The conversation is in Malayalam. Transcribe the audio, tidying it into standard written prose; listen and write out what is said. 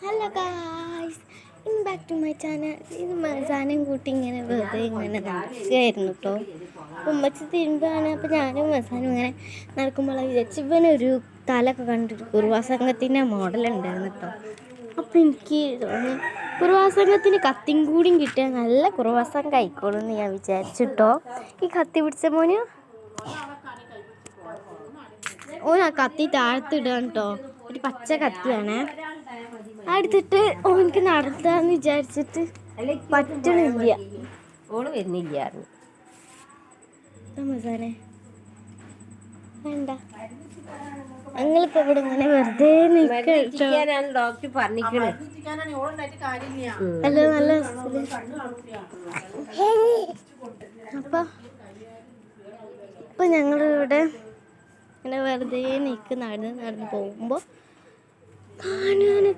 Hello guys, in back to my channel. ഇത് മസാനയും കൂട്ടി ഇങ്ങനെ വെറുതെ ഇങ്ങനെ നടക്കുകയായിരുന്നു കേട്ടോ. ഉമ്മച്ചി തിരുമ്പാണ്. അപ്പോൾ ഞാനും മസാനും ഇങ്ങനെ നടക്കുമ്പോൾ വിചാരിച്ചു ഇവനൊരു തലൊക്കെ കണ്ടിട്ട് കുറുവാസംഘത്തിൻ്റെ മോഡലുണ്ടായിരുന്നു കേട്ടോ. അപ്പോൾ എനിക്ക് തോന്നി കുറുവാസംഘത്തിന് കത്തിയും കൂടിയും കിട്ടിയാൽ നല്ല കുറുവാസംഘം ആയിക്കോളും എന്ന് ഞാൻ വിചാരിച്ചിട്ടോ. ഈ കത്തി പിടിച്ച മോന് ഓൻ ആ കത്തി താഴ്ത്തിടാൻ കേട്ടോ. ഒരു പച്ച കത്തിയാണ് അടുത്തിട്ട് ഓനക്ക് നടത്താന്ന് വിചാരിച്ചിട്ട് പറ്റണില്ല. ഓള് വരുന്നില്ലായിരുന്നു മസാനെ വേണ്ട. ഞങ്ങളിപ്പോ ഇവിടെ ഇങ്ങനെ വെറുതെ ഡോക്ടർ പറഞ്ഞിരിക്കണേ. നല്ല നല്ല അപ്പൊ ഞങ്ങളിവിടെ ഇങ്ങനെ വെറുതെ നടന്ന് പോകുമ്പോ കാണാൻ